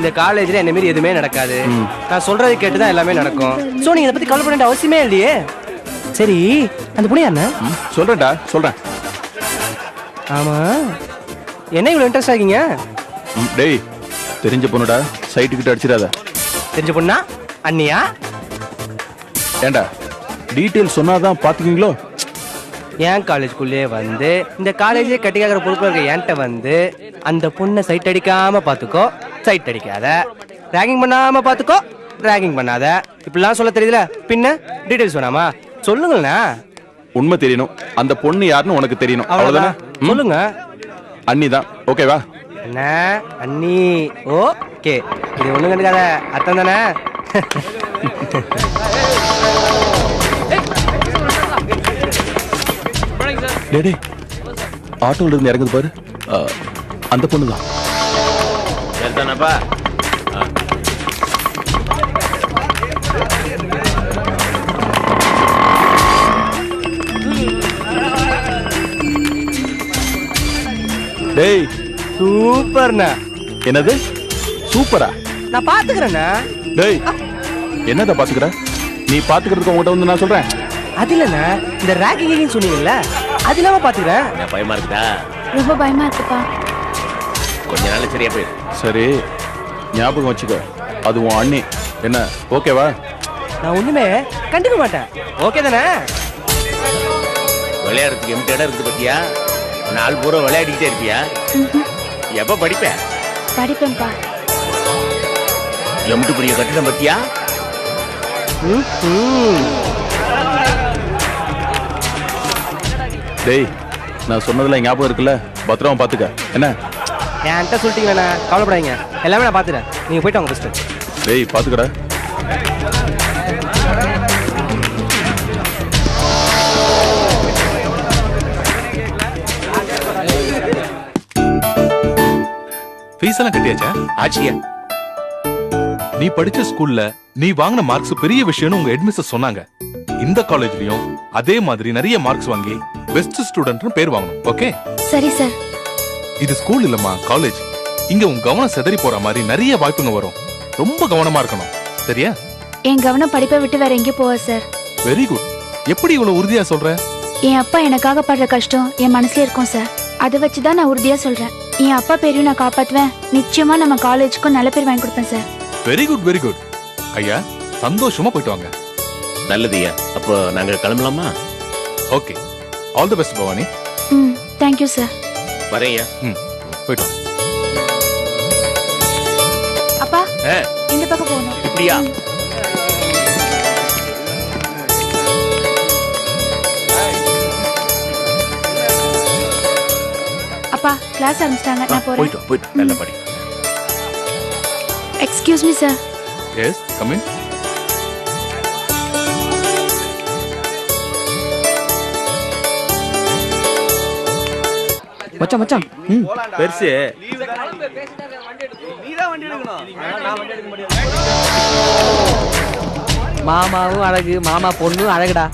இந்த காலேஜ்ல என்ன மாரி எதுவுமே நடக்காது. நான் சொல்றது கேட்டுதான் எல்லாமே நடக்கும். சோ நீங்க இதை பத்தி கவலைப்பட வேண்டிய அவசியமே இல்லையே. சரி, அந்த பொண்ணு யாருன்னா? சொல்றேன்டா சொல்றேன். ஆமா, என்ன இவ்வளவு இன்ட்ரெஸ்ட் ஆகீங்க? டேய், தெரிஞ்ச பொண்ணுடா, சைட்டு கிட்ட அடிச்சிடாத. தெரிஞ்ச பொண்ணா? அண்ணியா? ஏண்டா டீட்டெயில் சொன்னாதான் பாத்துக்கீங்களோ? என் காலேஜ்குள்ளே வந்து இந்த காலேஜே கட்டிக்காகிற பொறுப்புல இருக்க என்கிட்ட வந்து அந்த பொண்ணை சைட் அடிக்காம பாத்துக்கோ, சைட் அடிக்காத, ரேகிங் பண்ணாம பாத்துக்கோ, ரேகிங் பண்ணாத, இப்படிலாம் சொல்ல தெரியுதுல, பின்ன டீடைல்ஸ் வேணாமா? சொல்லுங்கண்ணா. உண்மை தெரியணும், அந்த பொண்ணு யாருன்னு உனக்கு தெரியணும், அவ்வளவுதானே? சொல்லுங்க. அண்ணி தான், ஓகேவா? என்ன அண்ணி? ஓகே, இது ஒண்ணு கண்டுக்காத, அர்த்தம் தானே? டேய், ஆட்டோல இருந்து இறங்குது பாரு, அந்த பொண்ணுதான். சரிதானப்பா? டேய், சூப்பர்ண்ணா. என்னது சூப்பரா? நான் பாத்துக்கிறேண்ணா. டேய், என்னத பாத்துக்கிற? நீ பாத்துக்கிறதுக்கு உங்ககிட்ட வந்து நான் சொல்றேன். அது இல்லண்ணா, இந்த ரேகிங் சொன்னீங்கல்ல, அது இல்லாம பாத்துக்கிறேன். பயமா இருக்குதா? ரொம்ப பயமா இருக்குப்பா. கொஞ்ச நாள் சரியா போயிரு. சரி, ஞாபகம் வச்சுக்க, அது உன் அண்ணி. என்ன, ஓகேவா? நான் ஒண்ணுமே கண்டுக்க மாட்டேன், ஓகே தானே? விளையாடுறதுக்கு எம்டி இடம் இருக்குது பத்தியா? நாள் பூரா விளையாடிக்கிட்டே இருப்பியா? எப்ப படிப்ப? படிப்பேன்ப்பா. எம்டி பெரிய கட்டிடம் பத்தியா? டேய், நான் சொன்னதுல ஞாபகம் இருக்குல்ல, பத்திரமா பாத்துக்க. என்ன என்கிட்ட சொல்லிட்டீங்களா? கவலைப்படாதீங்க, எல்லாமே நான் பாத்துறேன். நீங்க போயிட்டு வாங்க ஃபர்ஸ்ட். டேய், பாத்துக்கடா. ஃபீஸ் எல்லாம் கட்டியாச்சா? ஆச்சியா, நீ படிச்ச ஸ்கூல்ல நீ வாங்கின மார்க்ஸ் பெரிய விஷயம்னு உங்க ஹெட்மிஸ்டர் சொன்னாங்க. இந்த காலேஜ்லயும் அதே மாதிரி நிறைய மார்க்ஸ் வாங்கி பெஸ்ட் ஸ்டூடெண்ட்னு பேர் வாங்கணும், ஓகே? சரி சார். இது ஸ்கூல் இல்லம்மா, காலேஜ். இங்க உன் கவனம் சிதறி போற மாதிரி நிறைய வாய்ப்புங்க வரும். ரொம்ப கவனமா இருக்கணும், சரியா? என் கவனம் படிப்பை விட்டு வேற எங்கேயும் போவா சார். Very good. எப்படி இவ்வளவு உறுதியா சொல்ற? என் அப்பா எனக்காக படுற கஷ்டம் என் மனசுல இருக்கும் சார். அதை வச்சுதான் நான் உறுதியா சொல்றேன். என் அப்பா பேரையும் நான் காப்பாத்துவேன். நிச்சயமா நம்ம காலேஜுக்கும் நல்ல பேர் வாங்கி கொடுப்பேன் sir. Very good, very good. ஐயா, சந்தோஷமா போயிட்டு வாங்க. நல்லதுயா. அப்போ நாங்க கிளம்பலாமா? Okay, all the best Bhavani. Thank you sir. வரையா? போயிட்டு வாங்க. அப்பா, இந்த பக்கம் போகணும். இப்படியா? அப்பா, கிளாஸ் ஆரம்பிச்சிட்டாங்க, நான் போறேன். போயிட்டு நல்லா படி. Excuse me sir. Yes, come in. மச்சான் மச்சான், பெருசு. மாமாவும் அழகு, மாமா பொண்ணும் அழகுடா.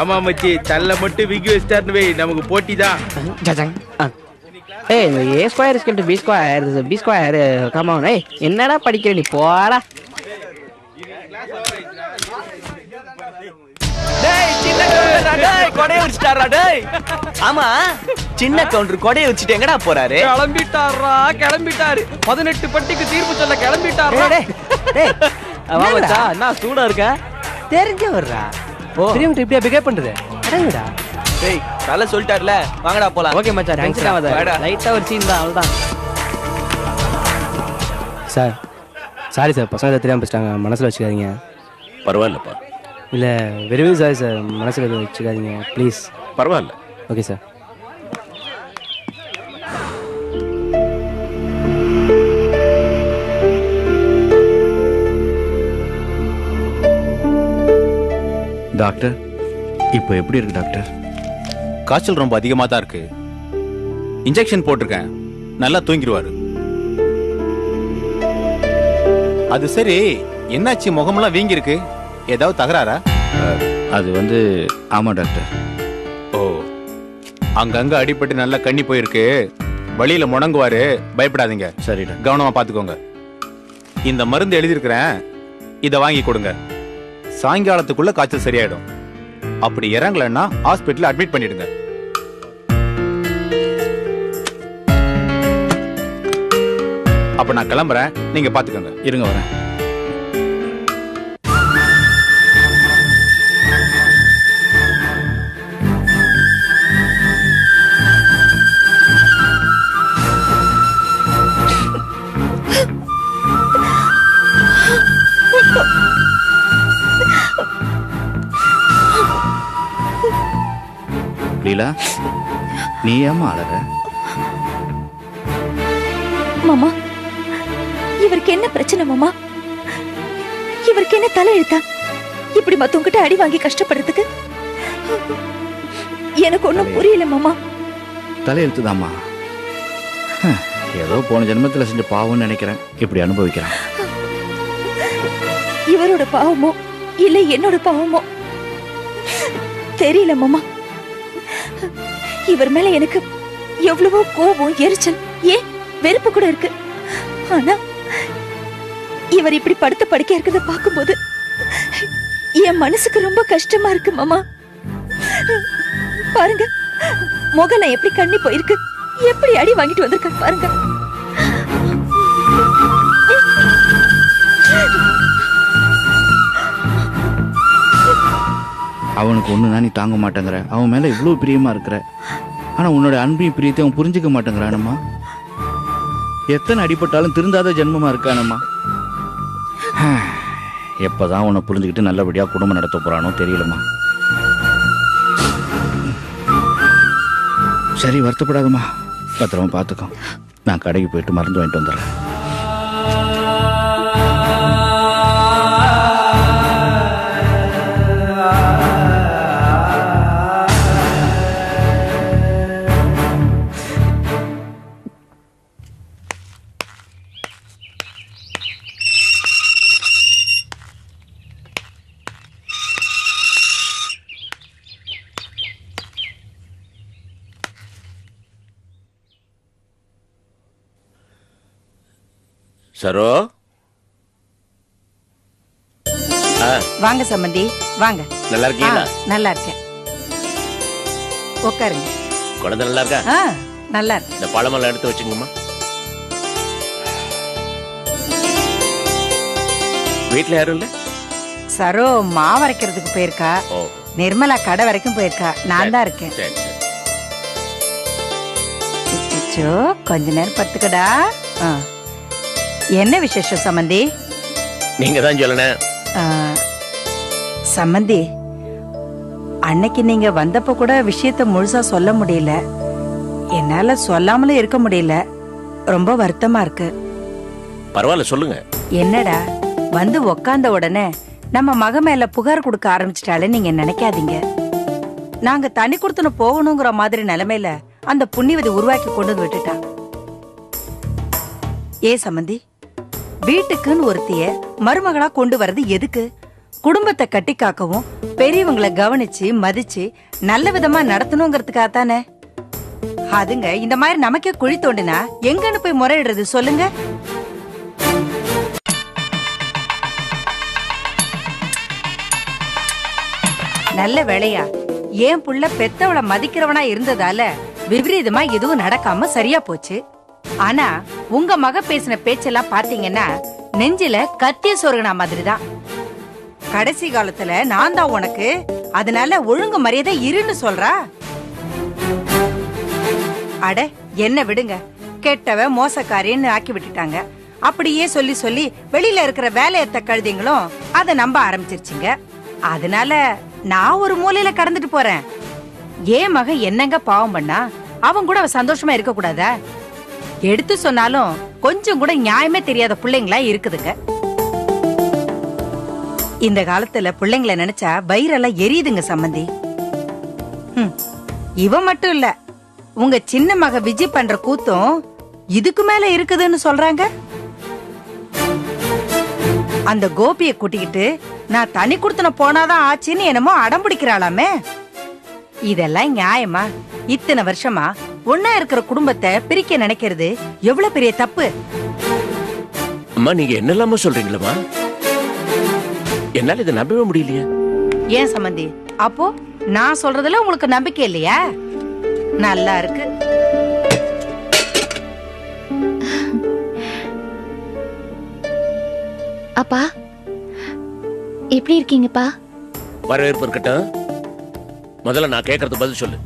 ஆமா மச்சி, தள்ள மட்டும் விக்கி வச்சிட்டாருன்னு வை, நமக்கு போட்டி தான். ஏய், A square is equal to B square, B square, come on. ஏய், என்னடா படிக்கிற நீ, போடா. டேய், சின்ன கவுண்டர்டா, டேய், கொடைய வச்சிட்டாரா டேய். ஆமா, சின்ன கவுண்டர் கொடைய வச்சிட்டு எங்கடா போறாரு? கிளம்பிட்டாரு. 18 பட்டிக்கு தீர்ப்பு சொல்ல கிளம்பிட்டாரா. டேய் டேய், வா மச்சான், என்ன சூடா இருக்க? தெரிஞ்சவர்ரா. தெரியும் இப்படியே பிஹேவ் பண்றது. அடங்கடா. டேய், தல சொல்லிட்டார்ல, வாங்கடா போலாம். ஓகே மச்சான், டென்ஷன் ஆகாத. லைட்டா ஒரு சீன் தான், அவ்வளவுதான். சார், சாரி சார், பசங்க தெரியாம பேசிட்டாங்க, மனசுல வச்சுக்காதீங்க. பரவாயில்லப்பா. இல்ல, வெரி சாரி சார், மனசுல எதுவும் வச்சுக்காதீங்க ப்ளீஸ். பரவாயில்ல. Okay sir. டாக்டர், இப்போ எப்படி இருக்கு டாக்டர்? காய்ச்சல் ரொம்ப அதிகமாக தான் இருக்கு. இன்ஜெக்ஷன் போட்டிருக்கேன், நல்லா தூங்கிடுவாரு. அது சரி, என்னாச்சு? முகமெல்லாம் வீங்கி இருக்கு, ஏதாவது தகராறா? அது வந்து ஆமா டாக்டர். ஓ, அங்கங்க அடிபட்டு நல்லா கண்ணி போயிருக்கு, வழியில முடங்குவாரு, பயப்படாதீங்க. சரி, கவனமா பாத்துக்கோங்க. இந்த மருந்து எழுதியிருக்கிறேன், இத வாங்கி கொடுங்க. சாயங்காலத்துக்குள்ள காய்ச்சல் சரியாயிடும். அப்படி இறங்கலன்னா ஹாஸ்பிட்டல் அட்மிட் பண்ணிடுங்க. அப்ப நான் கிளம்புறேன், நீங்க பாத்துக்கோங்க. இருங்க வரேன். லீலா, நீ ஏம்மா அழற? மாமா, இவருக்கு என்ன பிரச்சனை மாமா? இவருக்கு என்ன தலை எழுத்தா இப்படி மத்தவங்கிட்ட அடி வாங்கி கஷ்டப்படுறதுக்கு? எனக்கு ஒண்ணும் புரியல மாமா. தலையெழுத்துதாம்மா. ஏதோ போன ஜென்மத்துல செஞ்ச பாவம்னு நினைக்கிறேன், இப்படி அனுபவிக்கிறேன். இவரோட பாவமோ இல்ல என்னோட பாவமோ தெரியல மாமா. இவர் மேல எனக்கு எவ்வளவோ கோபம், எரிச்சல், ஏன் வெறுப்பு கூட இருக்கு. ஆனா இவர் இப்படி படுத்த படுக்கையா இருக்கிறத பார்க்கும்போது என் மனசுக்கு ரொம்ப கஷ்டமா இருக்கு மாமா. பாருங்க, முகலாம் எப்படி கண்ணி போயிருக்கு, எப்படி அடி வாங்கிட்டு வந்திருக்க பாருங்க. அவனுக்கு ஒண்ணுனா நீ தாங்க மாட்டேங்கிற, அவன் மேல இவ்வளவு பிரியமா இருக்கிற. ஆனா உன்னோட அன்பையும் பிரியத்தை அவன் புரிஞ்சுக்க மாட்டேங்கிறானம்மா. எத்தனை அடிபட்டாலும் திருந்தாத ஜென்மமா இருக்கானம்மா. எப்பதான் உன்னை புரிஞ்சுக்கிட்டு நல்லபடியா குடும்பம் நடத்த போறானோ தெரியலம்மா. சரி, வருத்தப்படாதம்மா, பத்திரமா பார்த்துக்கோ. நான் கடைக்கு போயிட்டு மருந்து வாங்கிட்டு வந்துடுறேன். சரோ, வாங்க சம்பந்தி, வாங்க. நல்லா இருக்கீங்களா? நல்லா இருக்கேன், உட்காருங்க. குழந்தை நல்லா இருக்கா? நல்லா இருக்கு. இந்த பழமெல்லாம் எடுத்து வச்சுங்கம்மா. வீட்டுல யாரும் இல்ல? சரோ மாவரைக்கிறதுக்கு போயிருக்கா. நிர்மலா கடை வரைக்கும் போயிருக்கா. நான் தான் இருக்கேன். கொஞ்ச நேரம் படுத்துக்கடா. என்ன விசேஷம் சம்பந்தி? நீங்க தான் சொல்லணும். சம்பந்தி, அன்னைக்கு நீங்க வந்தப்ப கூட விஷயத்த முழுசா சொல்ல முடியல. என்னால சொல்லாமலே இருக்க முடியல. ரொம்ப வருத்தமா இருக்கு. பரவாயில்ல, சொல்லுங்க. என்னடா, வந்து உக்காந்த உடனே நம்ம மக மேல புகார் கொடுக்க ஆரம்பிச்சிட்டாலே நீங்க நினைக்காதீங்க. நாங்க தனி கொடுத்துன்னு போகணுங்கிற மாதிரி நிலைமையில அந்த புண்ணியவதி உருவாக்கி கொண்டு வந்து விட்டுட்டா. ஏ சம்பந்தி, வீட்டுக்குன்னு ஒருத்திய மருமகளா கொண்டு வர்றது எதுக்கு? குடும்பத்தை கட்டி காக்கவும், பெரியவங்களை கவனிச்சு மதிச்சு நல்ல விதமா நடத்தணுங்கிறதுக்காக தானே. அதுங்க இந்த மாதிரி நமக்கே குழி தோண்டினா எங்கன்னு போய் முறையிடுறது சொல்லுங்க. நல்ல வேளையா ஏன் புள்ள பெத்தவளை மதிக்கிறவனா இருந்ததால விபரீதமா எதுவும் நடக்காம சரியா போச்சு. ஆனா உங்க மக பேசின பேச்செல்லாம் பாத்தீங்கன்னா நெஞ்சில கத்திய சொருகினா மாதிரிதான். கடைசி காலத்துல நான் தான் உனக்கு, அதனால ஒழுங்கு மரியாதை இருன்னு சொல்றா. அட என்ன விடுங்க, கெட்டவ மோசக்காரின்னு ஆக்கி விட்டுட்டாங்க. அப்படியே சொல்லி சொல்லி வெளியில இருக்கிற வேலையத்த கழுதிங்களும் அத நம்ப ஆரம்பிச்சிருச்சுங்க. அதனால நான் ஒரு மூலையில கடந்துட்டு போறேன். ஏன் மக என்னங்க பாவம் பண்ணா? அவன் கூட அவ சந்தோஷமா இருக்க கூடாதா? எடுத்து சொன்னாலும் கொஞ்சம் கூட நியாயமே தெரியாத பிள்ளைங்களா இருக்குதுங்க. இந்த காலத்துல பிள்ளைங்களை நினைச்சா வயிறெல்லாம் எரியுதுங்க சம்பந்தி. இவ மட்டும் இல்ல, உங்க சின்ன மக விஜய் பண்ற கூத்தும் இதுக்கு மேல இருக்குதுன்னு சொல்றாங்க. அந்த கோபியை கூட்டிக்கிட்டு நான் தனி கொடுத்தன போனாதான் ஆச்சுன்னு என்னமோ அடம் பிடிக்கிறாளாமே. இதெல்லாம் நியாயமா? இத்தனை வருஷமா ஒன்னா இருக்கிற குடும்பத்தை பிரிக்க நினைக்கிறது எவ்வளவு பெரிய தப்பு. அம்மா நீங்க என்னெல்லாம சொல்றீங்களம்மா? என்னால இதை நம்பவே முடியலையே. ஏன் சம்பந்தி, அப்போ நான் சொல்றதுல உங்களுக்கு நம்பிக்கை இல்லையா? நல்லா இருக்கு. அப்பா எப்படி இருக்கீங்கப்பா? வரவேற்பு இருக்கட்டும். முதல்ல நான் கேட்கறது பதில் சொல்லு.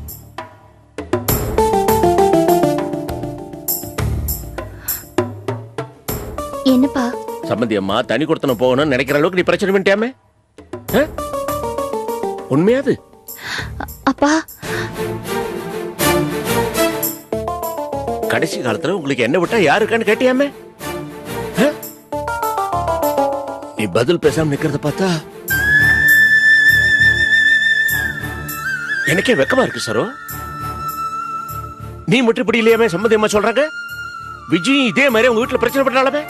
என்னப்பா? சம்பந்தி அம்மா தனி கொடுத்தன போகணும்னு நினைக்கிற அளவுக்கு நீ பிரச்சனை பண்ணிட்டியாமே? உண்மையாது? அப்பா கடைசி காலத்துல உங்களுக்கு என்ன விட்டா யாருக்கான்னு கேட்டியாமே? நீ பதில் பேசாம நிக்கிறத பார்த்தா எனக்கே வெக்கமா இருக்கு சரோ. நீ மட்டும் இப்படி இல்லையாமே சம்பந்தி அம்மா சொல்றாங்க. விஜய் இதே மாதிரி உங்க வீட்டுல பிரச்சனை பண்ணாலுமே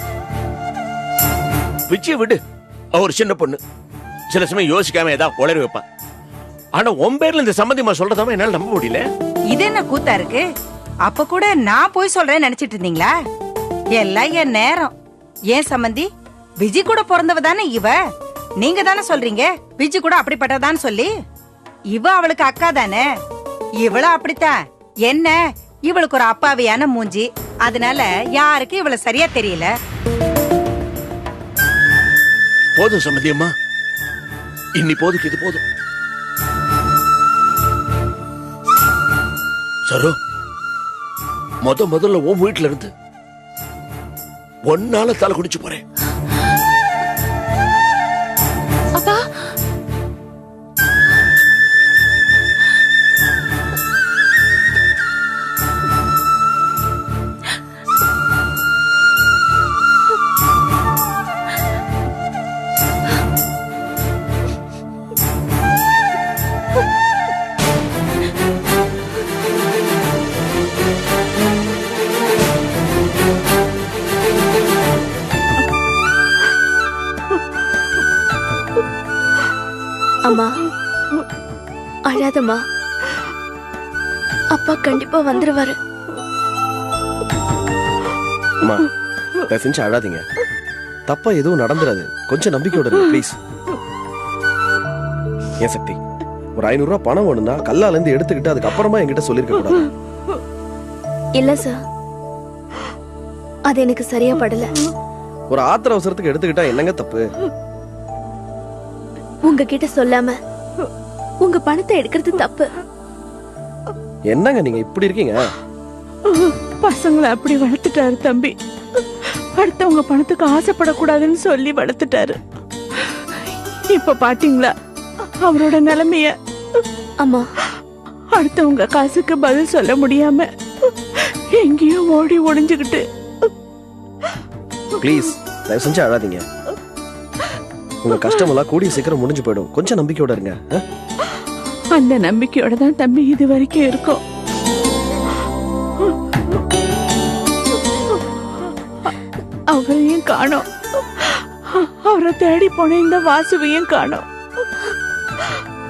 விஜய் விடு, ஒரு சின்ன பொண்ணு சில சமயம் யோசிக்காம ஏதாவது உளறி வைப்பா. ஆனா உன் பேர்ல இந்த சம்பந்தி அம்மா சொல்றதாம என்னால நம்ப முடியல. இது என்ன கூத்தா இருக்கு? அப்ப கூட நான் போய் சொல்றேன்னு நினைச்சிட்டு இருந்தீங்களா? எல்லாம் என் நேரம். ஏன் சம்பந்தி, விஜய் கூட பிறந்தவ தானே இவ. நீங்க தானே சொல்றீங்க விஜய் கூட அப்படிப்பட்டதான்னு சொல்லி. இவ அவளுக்கு அக்கா தானே. இவளும் அப்படித்தான். என்ன இவளுக்கு ஒரு அப்பாவியான மூஞ்சி, அதனால யாருக்கு இவள சரியா தெரியல. போதும் சம்பந்தி அம்மா, இன்னி போதுக்கு இது போதும். சரோ, முதல்ல உன் வீட்டுல இருந்து ஒன்னால தலை குடிச்சு போறேன். அப்பா அம்மா அழாதம்மா, அப்பா கண்டிப்பா வந்துருவாரு. அம்மா தயவு செஞ்சு அழாதீங்க. தப்பா எதுவும் நடந்துராது. கொஞ்சம் நம்பிக்கையோட ப்ளீஸ். ஏன் சக்தி, ஒரு 500 ரூபாய் பணம் வேணும்னா கல்லால இருந்து எடுத்துக்கிட்டு அதுக்கப்புறமா என்கிட்ட சொல்லிருக்க கூடாது. இல்ல சார், அது எனக்கு சரியா படல. ஒரு ஆத்திர அவசரத்துக்கு எடுத்துக்கிட்டா என்னங்க தப்பு? உங்ககிட்ட சொல்லாம உங்க பணத்தை எடுக்கிறது தப்பு. என்னங்க நீங்க இப்படி இருக்கீங்க? பசங்களை அப்படி வளர்த்துட்டாரு தம்பி. அடுத்தவங்க பணத்துக்கு ஆசைப்படக்கூடாதுன்னு சொல்லி வளர்த்துட்டாரு. இப்ப பாத்தீங்களா அவரோட நிலைமைய? அம்மா, அடுத்தவங்க காசுக்கு பதில் சொல்ல முடியாம எங்கேயோ ஓடி ஒளிஞ்சுக்கிட்டு. ப்ளீஸ் தயவு செஞ்சு அழாதீங்க. உங்க கஷ்டம் எல்லாம் கூடிய சீக்கிரம் முடிஞ்சு போயிடும். கொஞ்சம் நம்பிக்கையோட இருங்க. அந்த நம்பிக்கையோட தான் தம்பி இது வரைக்கும் இருக்கும். அவரையும் காணோம், அவரை தேடி போன இந்த வாசுவையும் காணோம்.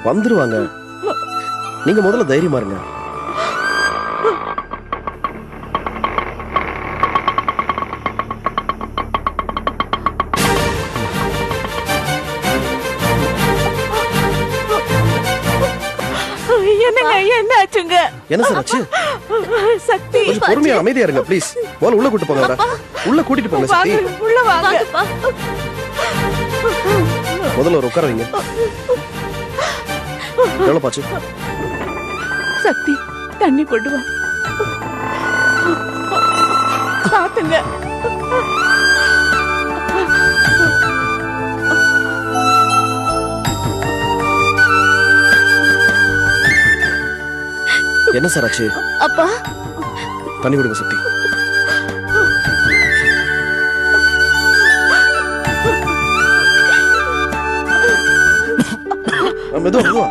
வந்துருவாங்க. நீங்க முதல்ல தைரியமா இருங்க. என்ன ஆச்சுங்க? என்ன சார் ஆச்சு? சக்தி, கொஞ்சம் பொறுமையா அமைதியா இருங்க ப்ளீஸ். முதல்ல உள்ள கூட்டிட்டு போங்க. உள்ள கூட்டிட்டு போங்க சக்தி. உள்ள வாங்க. முதல்ல ஒரு உட்கார வைங்க. எவ்வளவு பாச்சு? சக்தி, தண்ணி கொண்டு வா. பாத்துங்க. என்ன சார் ஆச்சு? அப்பா தண்ணி விடுங்க சக்தி. மெதுவா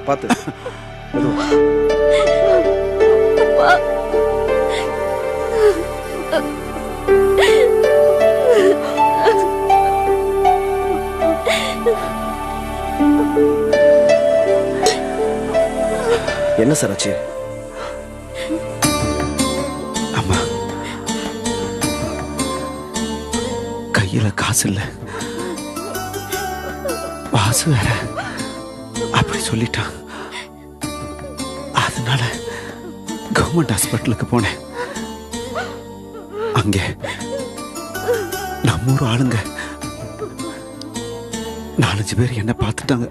பாத்து. மெதுவா. என்ன சார் ஆச்சு? அம்மா கையில காசு இல்ல. வாசு வேற அப்படி சொல்லிட்டான். அதனால கவர்மெண்ட் ஹாஸ்பிட்டலுக்கு போனேன். அங்கே நம்ம ஊர் ஆளுங்க 4-5 பேர் என்ன பார்த்துட்டாங்க.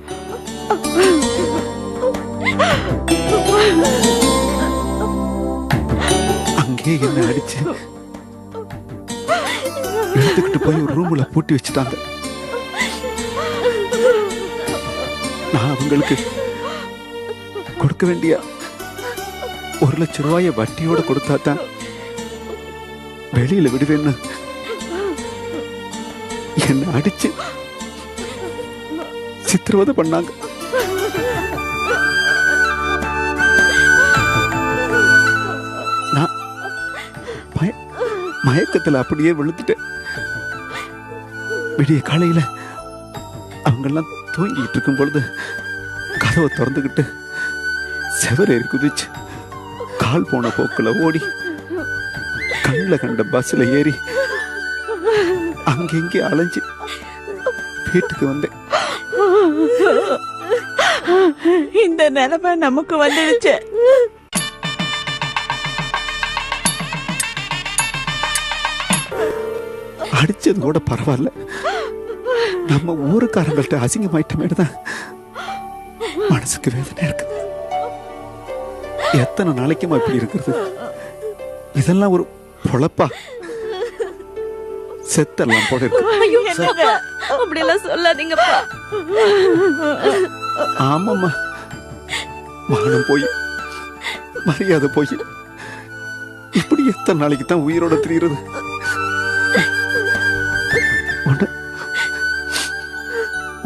அங்கே என்ன அடிச்சு எடுத்துக்கிட்டு போய் ஒரு ரூம்ல பூட்டி வச்சுட்டாங்க. நான் அவங்களுக்கு கொடுக்க வேண்டிய 1 லட்சம் ரூபாய வட்டியோட கொடுத்தா தான் வெளியில விடுவேன்னு என்ன அடிச்சு சித்திரவதை பண்ணாங்க. நான் மயக்கத்துல அப்படியே விழுந்துட்டேன். விடிய காலையில அவங்கெல்லாம் தூங்கிட்டு இருக்கும் பொழுது கதவை திறந்துக்கிட்டு செவரேறி குதிச்சு கால் போன போக்குல ஓடி கண்ணில் கண்ட பஸ்ல ஏறி அங்கெங்கே அலைஞ்சு வீட்டுக்கு வந்தேன். இந்த நிலைமை நமக்கு வந்துடுச்சு. அடிச்சது கூட பரவாயில்ல, நம்ம ஊருக்காரங்கள்ட்ட அசிங்கமாயிட்டமேடு தான் மனசுக்கு வேதனை இருக்கு. எத்தனை நாளைக்குமா இப்படி இருக்கிறது? இதெல்லாம் ஒரு பொழப்பா? செத்தெல்லாம் போல இருக்கு. அப்படி எல்லாம் சொல்லாதீங்கப்பா. ஆமாம்மா, மானம் போய் மரியாதை போய் இப்படி எத்தனை நாளைக்கு தான் உயிரோட திரிகிறது?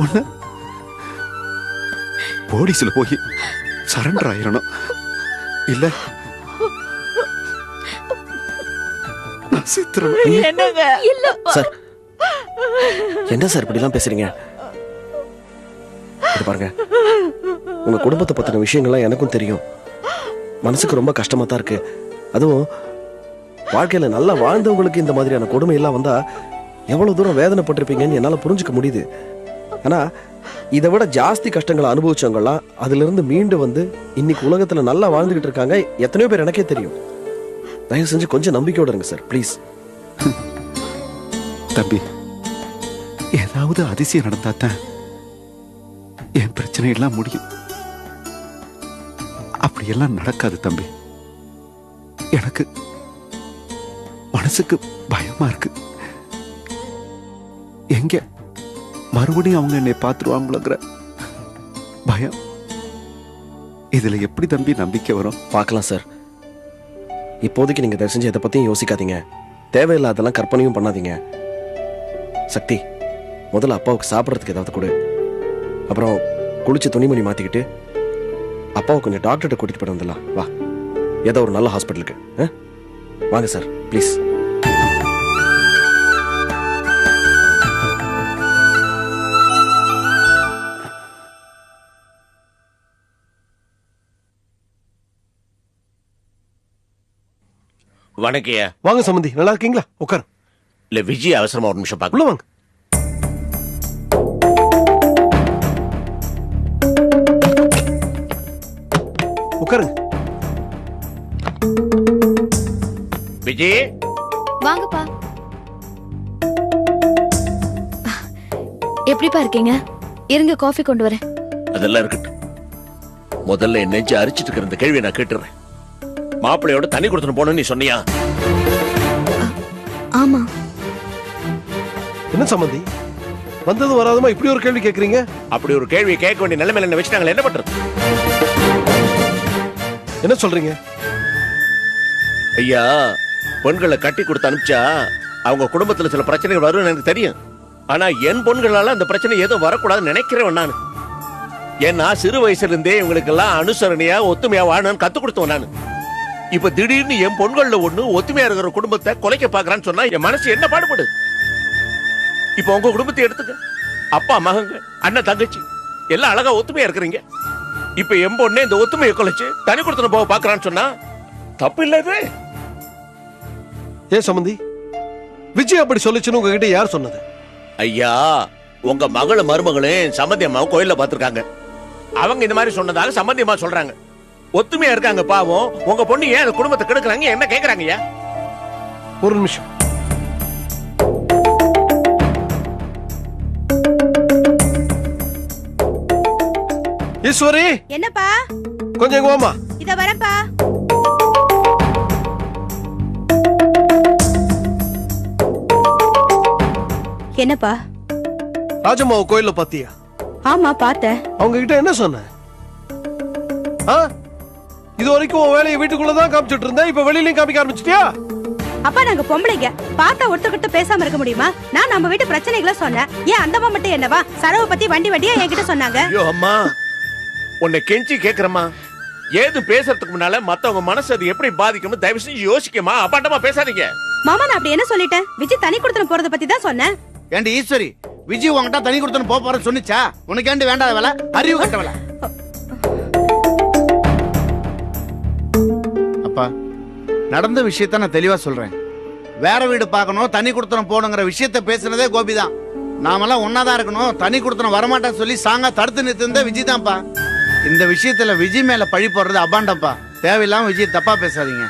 ஒண்ணு போலீஸ்ல போய் சரண்டர் ஆயிரணும், இல்ல சார். என்ன சார் இப்படி எல்லாம் பேசுறீங்க? பாருங்க, உங்க குடும்பத்தை பத்தின விஷயங்கள்லாம் எனக்கும் தெரியும். மனசுக்கு ரொம்ப கஷ்டமா தான் இருக்கு. அதுவும் வாழ்க்கையில நல்லா வாழ்ந்தவங்களுக்கு இந்த மாதிரியான கொடுமை எல்லாம் வந்தா எவ்வளவு தூரம் வேதனைப்பட்டிருப்பீங்கன்னு என்னால புரிஞ்சுக்க முடியுது. ஆனா இதை விட ஜாஸ்தி கஷ்டங்களை அனுபவிச்சவங்கலாம் அதுல இருந்து மீண்டு வந்து இன்னைக்கு உலகத்துல நல்லா வாழ்ந்துகிட்டு இருக்காங்க. எத்தனையோ பேர் எனக்கே தெரியும். தயவு செஞ்சு கொஞ்சம் நம்பிக்கையோட இருங்க சார், ப்ளீஸ். தம்பி, ஏதாவது அதிசயம் நடந்தாத்தான் என் பிரச்சனை எல்லாம் முடியும். அப்படியெல்லாம் நடக்காது தம்பி. எனக்கு மனசுக்கு பயமா இருக்கு. எங்க மறுபடியும் அவங்க என்னை பார்த்துருவாங்களோங்கிற பயம். இதுல எப்படி தம்பி நம்பிக்கை வரும்? பார்க்கலாம் சார். இப்போதைக்கு நீங்க தயவு செஞ்சு எதை பத்தியும் யோசிக்காதீங்க. தேவையில்லாதெல்லாம் கற்பனையும் பண்ணாதீங்க. சக்தி, முதல்ல அப்பாவுக்கு சாப்பிட்றதுக்கு ஏதாவது கொடு. அப்புறம் குளிச்சு துணிமணி மாத்திக்கிட்டு அப்பாவை கொஞ்சம் டாக்டர்கிட்ட கூட்டிட்டு போயிட்டு வந்துடலாம். வா, ஏதோ ஒரு நல்ல ஹாஸ்பிட்டலுக்கு. வாங்க சார், ப்ளீஸ். வணக்கம்யா. வாங்க சம்பந்தி, நல்லா இருக்கீங்களா? உட்கார். இல்ல விஜய் அவசரமா ஒரு நிமிஷம் பார்க்க. உள்ள வாங்க. உட்காருங்க. விஜய், வாங்கப்பா. எப்படிப்பா இருக்கீங்க? இருங்க, காஃபி கொண்டு வரேன். அதெல்லாம் இருக்கட்டும். முதல்ல என் நெஞ்சு அரிச்சிட்டு இருக்கிற இந்த கேள்வியை நான் கேட்டுறேன். மாப்பிள்ளையோட தண்ணி கொடுத்துட்டு போன நீ சொன்னியா? ஆமா. என்ன சம்பந்தி, வந்ததும் வராதமா இப்படி ஒரு கேள்வி கேக்குறீங்க? அப்படி ஒரு கேள்வி கேட்க வேண்டிய நிலைமையில என்ன வச்சுட்டாங்களே, என்ன பண்றது? என்ன சொல்றீங்க? ஐயா, பெண்களை கட்டி கொடுத்து அனுப்பிச்சா அவங்க குடும்பத்துல சில பிரச்சனைகள் வரும்னு எனக்கு தெரியும். ஆனா என் பொண்களால அந்த பிரச்சனை எதுவும் வரக்கூடாதுன்னு நினைக்கிறேன் நான். ஏன்னா சிறு வயசுல இருந்தே இவங்களுக்கு எல்லாம் அனுசரணையா ஒத்துமையா வாழணும்னு கத்து கொடுத்தவன் நான். இப்ப திடீர்னு என் பொண்கள்ல ஒண்ணு ஒத்துமையா இருக்கிற குடும்பத்தை குலைக்க பாக்குறான்னு சொன்னா என் மனசு என்ன பாடுபடு? இப்ப உங்க குடும்பத்தை எடுத்துக்க. அப்பா மகங்க, அண்ணன் தங்கச்சி எல்லாம் அழகா ஒத்துமையா இருக்கிறீங்க. இப்ப என் பொண்ணே இந்த ஒத்துமையை குலைச்சு தனி கொடுத்து போக பாக்குறான்னு சொன்னா தப்பு இல்ல இது? ஏன் சம்பந்தி, விஜய் அப்படி சொல்லிச்சுன்னு உங்ககிட்ட யார் சொன்னது? ஐயா, உங்க மகளும் மருமகளும் சம்மந்தி அம்மாவும் கோயில்ல பாத்துருக்காங்க. அவங்க இந்த மாதிரி சொன்னதால சம்மந்தி அம்மா சொல்றாங்க. ஒத்துமையா இருக்காங்க பாவம். உங்க பொண்ணு ஏன் அந்த குடும்பத்தை கெடுக்குறாங்க என்ன கேக்குறாங்க ஐயா? ஒரு நிமிஷம். ஈஸ்வரி, என்னப்பா? கொஞ்சம் இங்க வாம்மா. இத வரப்பா. என்னப்பா? ராஜம்மாவை கோயில்ல பாத்தியா? ஆமா பார்த்தேன். அவங்க கிட்ட என்ன சொன்ன? இது வரைக்கும் உன் வேலையை வீட்டுக்குள்ளதான் காமிச்சிட்டு இருந்தேன், இப்ப வெளியிலயும் காமிக்க ஆரம்பிச்சிட்டியா? அப்பா நாங்க பொம்பளைங்க, பார்த்தா ஒருத்தர்கிட்ட பேசாம இருக்க முடியுமா? நான் நம்ம வீட்டு பிரச்சனைகளை சொன்னேன். ஏன் அந்தம்மா மட்டும் என்னவா சரவை பத்தி வண்டியா என்கிட்ட சொன்னாங்க? ஐயோ அம்மா, உன்னை கெஞ்சி கேக்குறமா, ஏது பேசுறதுக்கு முன்னால மத்தவங்க மனசு அது எப்படி பாதிக்கும்னு தயவு செஞ்சு யோசிக்கமா. அப்பாட்டமா பேசாதீங்க. மாமா, நான் அப்படி என்ன சொல்லிட்டேன்? விஜய் தனி கொடுத்துன போறத பத்தி தான் சொன்னேன். ஏண்டி ஈஸ்வரி, விஜய் உங்ககிட்ட தனி கொடுத்துன்னு போறேன்னு சொன்னிச்சா? உனக்கு ஏண்டி வேண்டாத வேலை, அறிவு கட்ட வேலை. அப்பா, நடந்த விஷயத்த நான் தெளிவா சொல்றேன். வேற வீடு பார்க்கணும், தனி கொடுத்தனம் போகணுங்கிற விஷயத்த பேசுனதே கோபிதான். நாமெல்லாம் ஒன்னாதான் இருக்கணும், தனி கொடுத்தனம் வரமாட்டேன்னு சொல்லி சாங்கா தடுத்து நிறுத்திருந்தே விஜய் தான்ப்பா. இந்த விஷயத்துல விஜய் மேல பழி போடுறது அபாண்டம்ப்பா. தேவையில்லாம விஜய் தப்பா பேசாதீங்க.